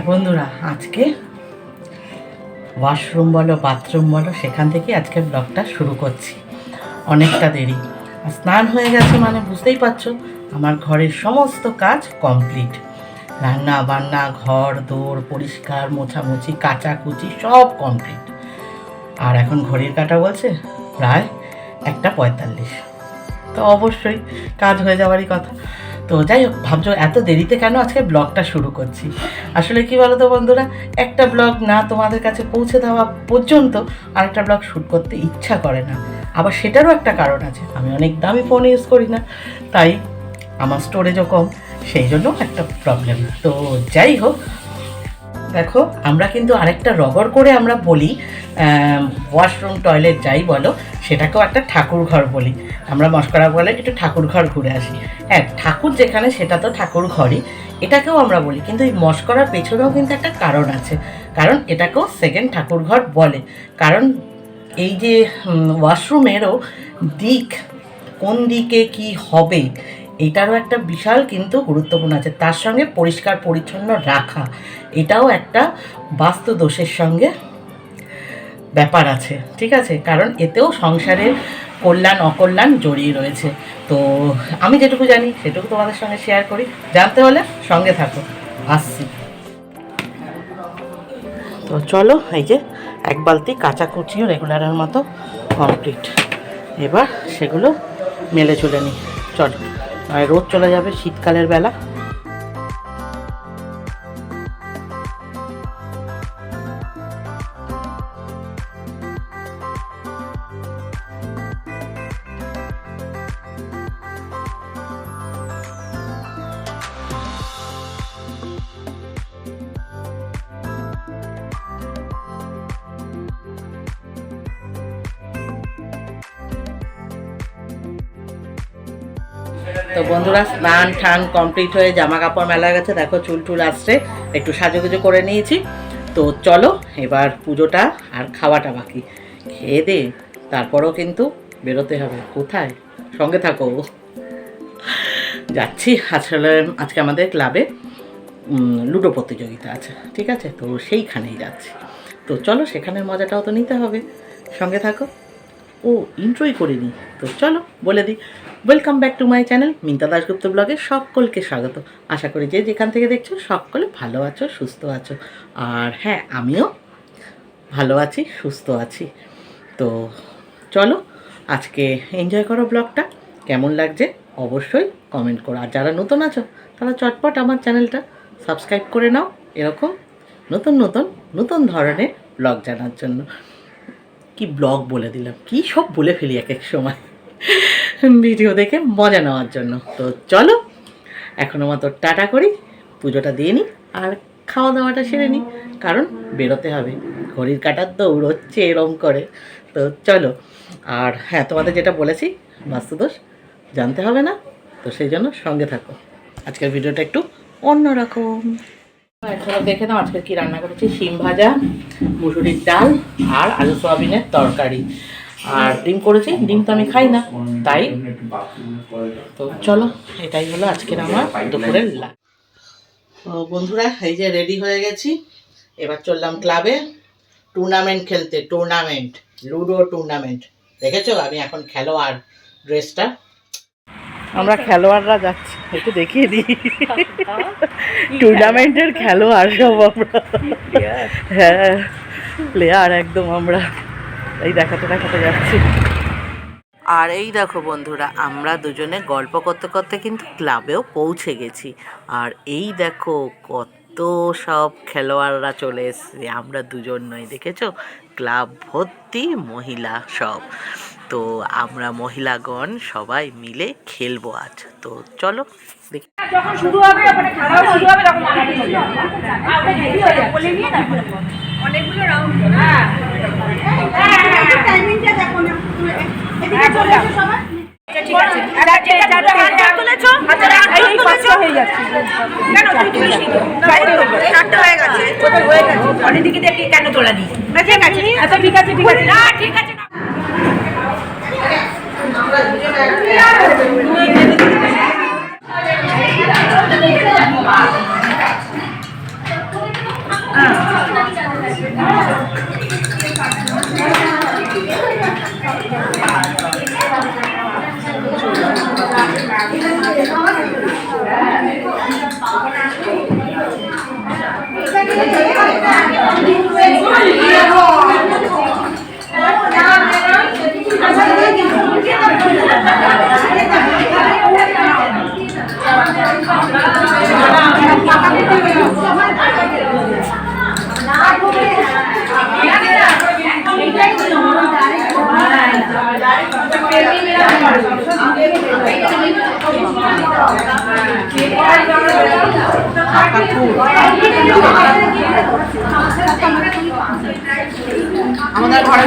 বন্ধুরা আজকে ওয়াশরুম বলো বাথরুম বলো সেখান থেকে আজকে ব্লগটা শুরু করছি। অনেকটা দেরি, আর স্নান হয়ে গেছে মানে বুঝতেই পারছো আমার ঘরের সমস্ত কাজ কমপ্লিট। রান্না বান্না, ঘর দোর পরিষ্কার, মোছামুছি, কাচাকুচি সব কমপ্লিট। আর এখন ঘড়ির কাঁটা বলছে প্রায় 1:45। তো অবশ্যই কাজ হয়ে যাওয়ারই কথা। তো যাই হোক, ভাবছো এত দেরিতে কেন আজকে ব্লগটা শুরু করছি। আসলে কি বলো তো বন্ধুরা, একটা ব্লগ না তোমাদের কাছে পৌঁছে দেওয়া পর্যন্ত আরেকটা ব্লগ শ্যুট করতে ইচ্ছা করে না। আবার সেটারও একটা কারণ আছে, আমি অনেক দামি ফোন ইউজ করি না, তাই আমার স্টোরেজও কম, সেই জন্য একটা প্রবলেম। তো যাই হোক, দেখো আমরা কিন্তু আরেকটা রগড় করে আমরা বলি ওয়াশরুম টয়লেট যাই বলো সেটাকেও একটা ঠাকুর ঘর বলি। আমরা মস্করা বলে একটু ঠাকুর ঘর ঘুরে আসি। হ্যাঁ, ঠাকুর যেখানে সেটা তো ঠাকুর ঘরই, এটাকেও আমরা বলি, কিন্তু এই মস্করার পেছনেও কিন্তু একটা কারণ আছে। কারণ এটাকেও সেকেন্ড ঠাকুর ঘর বলে, কারণ এই যে ওয়াশরুমেরও দিক, কোন দিকে কি হবে এটারও একটা বিশাল কিন্তু গুরুত্বপূর্ণ আছে। তার সঙ্গে পরিষ্কার পরিচ্ছন্ন রাখা, এটাও একটা বাস্তু দোষের সঙ্গে ব্যাপার আছে, ঠিক আছে? কারণ এতেও সংসারের কল্যাণ অকল্যাণ জড়িয়ে রয়েছে। তো আমি যেটুকু জানি সেটুকু তোমাদের সঙ্গে শেয়ার করি, জানতে হলে সঙ্গে থাকো, আসছি। তো চলো, এই যে এক বালতি কাচাকুচিও রেগুলারের মতো কমপ্লিট। এবার সেগুলো মেলে চলে নিই, চলো। আর রোদ চলে যাবে শীতকালের বেলা। তো বন্ধুরা, স্নান টান কমপ্লিট হয়ে জামা কাপড় মেলা গেছে, দেখো চুল টুল আসছে, একটু সাজুগুজু করে নিয়েছি। তো চলো এবার পুজোটা আর খাওয়াটা বাকি, খেয়ে দে তারপরও কিন্তু বেরোতে হবে। কোথায়? সঙ্গে থাকো, যাচ্ছি। আসলে আজকে আমাদের ক্লাবে লুডো প্রতিযোগিতা আছে, ঠিক আছে? তো সেইখানেই যাচ্ছি। তো চলো, সেখানের মজাটাও তো নিতে হবে, সঙ্গে থাকো। ও ইন্ট্রোই করিনি, তো চলো বলে দিই। Welcome back to my channel Minta Dasgupta ব্লগে সকলকে স্বাগত। আশা করি যে যেখান থেকে দেখছো সকলে ভালো আছো, সুস্থ আছো। আর হ্যাঁ, আমিও ভালো আছি, সুস্থ আছি। তো চলো আজকে এনজয় করো ব্লগটা। কেমন লাগছে অবশ্যই কমেন্ট করো। আর যারা নতুন আছো তারা চটপট আমার চ্যানেলটা সাবস্ক্রাইব করে নাও, এরকম নতুন নতুন নতুন ধরনের ব্লগ জানার জন্য। কি ব্লগ বলে দিলাম, কি সব বলে ফেলি এক এক সময় ভিডিও দেখে মজা নেওয়ার জন্য। তো চলো এখনো মতো টাটা করি, পুজোটা দিয়ে নিই আর খাওয়া দাওয়াটা সেরে নিই, কারণ বেরোতে হবে। ঘড়ির কাঁটার দৌড়চ্ছে এরম করে। তো চলো। আর হ্যাঁ, তোমাদের যেটা বলেছি বাস্তুদোষ জানতে হবে না, তো সেই জন্য সঙ্গে থাকো। আজকের ভিডিওটা একটু অন্যরকম। চলো দেখে নাও আজকে কি রান্না করেছি। শিম ভাজা, মুসুরির ডাল আর আলু সোয়াবিনের তরকারি, আর ডিম করেছি। ডিম তো আমি খাই না, তাই। তো চলো, এটাই হলো আজকের আমার দুপুরের লাঞ্চ। তো বন্ধুরা, এই যে রেডি হয়ে গেছি, এবার চললাম ক্লাবে টুর্নামেন্ট খেলতে। Tournament, ludo tournament. দেখেছো আমি এখন খেলোয়াড়, ড্রেসটা। আমরা খেলোয়াড়রা যাচ্ছি, একটু দেখিয়ে দিই। টুর্নামেন্টের খেলোয়াড় সব আমরা, হ্যাঁ প্লেয়ার একদম আমরা। এই দেখাতে দেখাতে যাচ্ছি। আর এই দেখো বন্ধুরা, আমরা দুজনে গল্প করতে করতে কিন্তু ক্লাবেও পৌঁছে গেছি। আর এই দেখো কত সব খেলোয়াড়রা চলে এসছে, আমরা দুজন নয়, দেখেছো? ক্লাব ভর্তি মহিলা সব। তো আমরা মহিলাগণ সবাই মিলে খেলবো আজ। তো চলো দেখি। যখন শুরু হবে, খেলাও শুরু হবে, তখন অনেকগুলো রাউন্ড। হ্যাঁ টাইমিংটা দেখো না, এদিকে চলে এসো সবাই। ঠিক আছে, চারটে তুলেছো, এই পাঁচটা হয়ে যাচ্ছে। কেন তুই চারটে হয়ে গেছে, হয়ে গেছে অনেকদিকে দেখি কেন তোলা দিই। ঠিক আছে, আচ্ছা ঠিক আছে, ঠিক আছে, না ঠিক আছে না। আমাদের ঘরে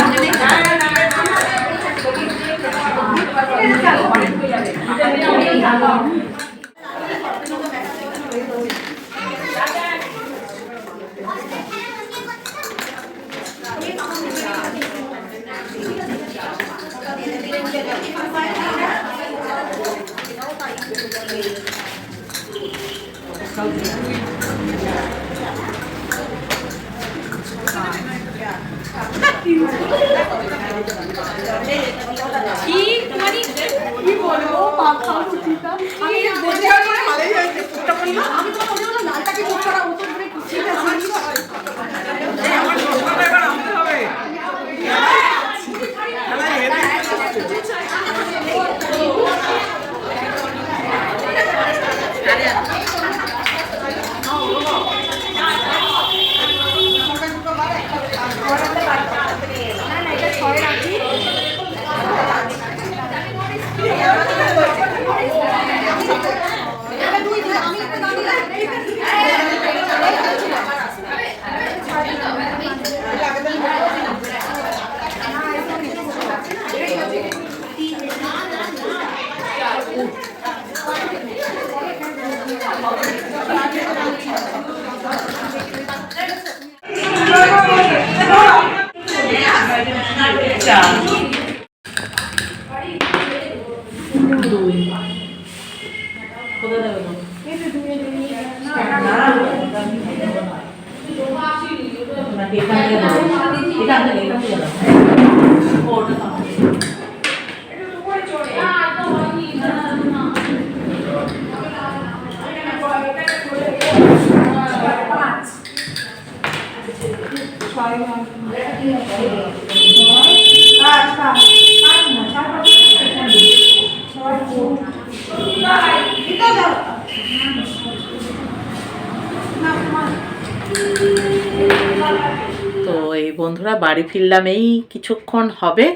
তো এই বন্ধুরা বাড়ি ফিরলাম, এই কিছুক্ষণ হবে।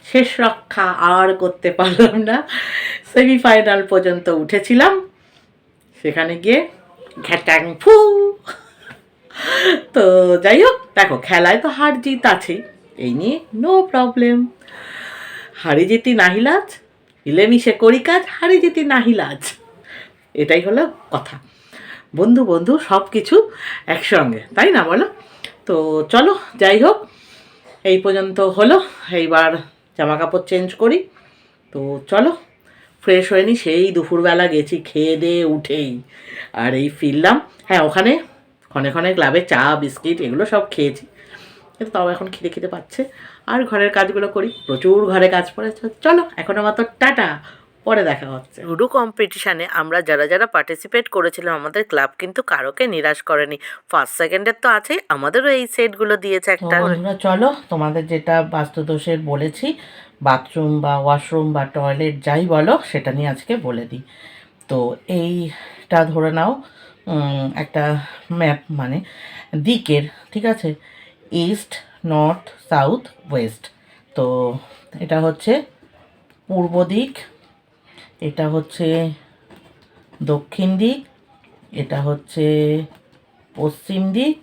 শেষ রক্ষা আর করতে পারলাম না, সেমিফাইনাল পর্যন্ত উঠেছিলাম, সেখানে গিয়ে ঘ্যাটাং ফু। তো যাই হোক, দেখো খেলায় তো হার জিত আছেই, এই নিয়ে নো প্রবলেম। হারি জিতি নাহিলাজ, মিলেমিশে করি কাজ, হারি জিতি নাহিলাজ, এটাই হলো কথা। বন্ধু বন্ধু সব কিছু একসঙ্গে, তাই না বলো? তো চলো যাই হোক, এই পর্যন্ত হলো, এইবার জামা কাপড় চেঞ্জ করি। তো চলো ফ্রেশ হয়ে নি, সেই দুপুরবেলা গেছি খেয়ে দিয়ে উঠেই, আর এই ফিরলাম। হ্যাঁ, ওখানে ক্ষণে ক্ষণে ক্লাবে চা বিস্কিট এগুলো সব খেয়েছি, কিন্তু তাও এখন খিদে খিদে পাচ্ছে, আর ঘরের কাজগুলো করি, প্রচুর ঘরে কাজ পড়েছে। চলো এখন আমার তো টাটা, পরে দেখা হচ্ছে। লুডো কম্পিটিশানে আমরা যারা যারা পার্টিসিপেট করেছিলাম, আমাদের ক্লাব কিন্তু কারোকে নিরাশ করেনি। ফার্স্ট সেকেন্ডের তো আছেই, আমাদেরও এই সেটগুলো দিয়েছে একটা। বন্ধুরা চলো, তোমাদের যেটা বাস্তুদোষের বলেছি, বাথরুম বা ওয়াশরুম বা টয়লেট যাই বলো, সেটা নিয়ে আজকে বলে দিই। তো এইটা ধরে নাও একটা ম্যাপ, মানে দিকের, ঠিক আছে, ইস্ট, নর্থ, সাউথ, ওয়েস্ট। তো এটা হচ্ছে পূর্ব দিক, এটা হচ্ছে দক্ষিণ দিক, এটা হচ্ছে পশ্চিম দিক,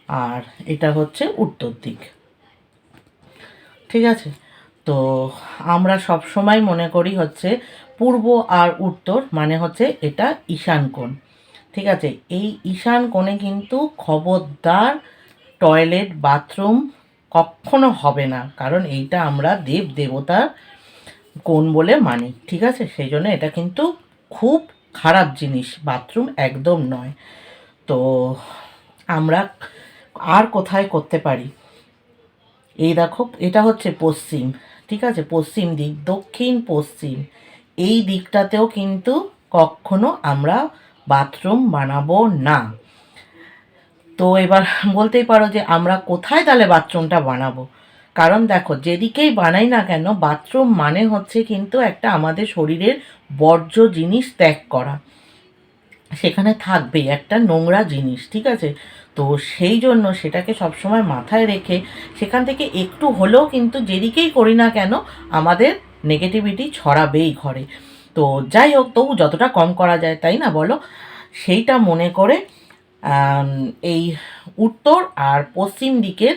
আর এটা হচ্ছে উত্তর দিক, ঠিক আছে। তো আমরা সব সময় মনে করি হচ্ছে পূর্ব আর উত্তর, মানে হচ্ছে এটা ঈশান কোণ, ঠিক আছে। এই ঈশান কোণে কিন্তু খবরদার টয়লেট বাথরুম কখনো হবে না, কারণ এইটা আমরা দেব দেবতার কোণ বলে মানি, ঠিক আছে। সেই জন্য এটা কিন্তু খুব খারাপ জিনিস, বাথরুম একদম নয়। তো আমরা আর কোথায় করতে পারি, এই দেখো এটা হচ্ছে পশ্চিম, ঠিক আছে, পশ্চিম দিক, দক্ষিণ পশ্চিম, এই দিকটাতেও কিন্তু কখনো আমরা বাথরুম বানাবো না। তো এবার বলতেই পারো যে আমরা কোথায় তাহলে বাথরুমটা বানাবো? কারণ দেখো, যেদিকেই বানাই না কেন, বাথরুম মানে হচ্ছে কিন্তু একটা আমাদের শরীরের বর্জ্য জিনিস ত্যাগ করা। সেখানে থাকবেই একটা নোংরা জিনিস, ঠিক আছে? তো সেই জন্য সেটাকে সবসময় মাথায় রেখে সেখান থেকে একটু হলেও কিন্তু যেদিকেই করি না কেন আমাদের নেগেটিভিটি ছড়াবেই ঘরে। তো যাই হোক, তবু যতটা কম করা যায়, তাই না বলো? সেইটা মনে করে এই উত্তর আর পশ্চিম দিকের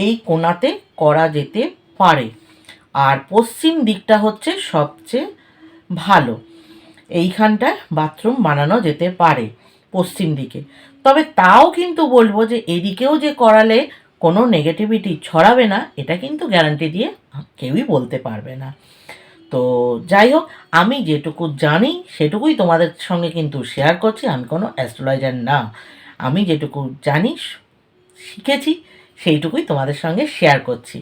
এই কোণাতে করা যেতে পারে। আর পশ্চিম দিকটা হচ্ছে সবচেয়ে ভালো, এইখানটায় বাথরুম বানানো যেতে পারে পশ্চিম দিকে। তবে তাও কিন্তু বলবো যে এদিকেও যে করালে কোনো নেগেটিভিটি ছড়াবে না, এটা কিন্তু গ্যারান্টি দিয়ে কেউই বলতে পারবে না। তো যাই হোক, আমি যেটুকু জানি সেটুকুই তোমাদের সঙ্গে কিন্তু শেয়ার করছি। আমি কোনো অ্যাস্ট্রোলজার না, আমি যেটুকু জানি শিখেছি সেইটুকুই তোমাদের সঙ্গে শেয়ার করছি।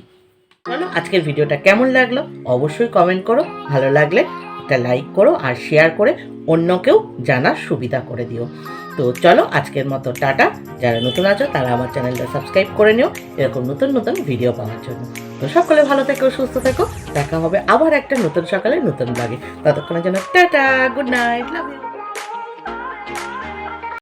চলো, আজকের ভিডিওটা কেমন লাগলো অবশ্যই কমেন্ট করো, ভালো লাগলে একটা লাইক করো আর শেয়ার করে অন্যকেও জানার সুবিধা করে দিও। তো চলো, আজকের মতো টাটা। যারা নতুন আছো তারা আমার চ্যানেলটা সাবস্ক্রাইব করে নিও এরকম নতুন নতুন ভিডিও পাওয়ার জন্য। তো সকলে ভালো থেকো, সুস্থ থেকো, দেখা হবে আবার একটা নতুন সকালে নতুন ব্লগে। ততক্ষণের জন্য ta-ta, good night, love you.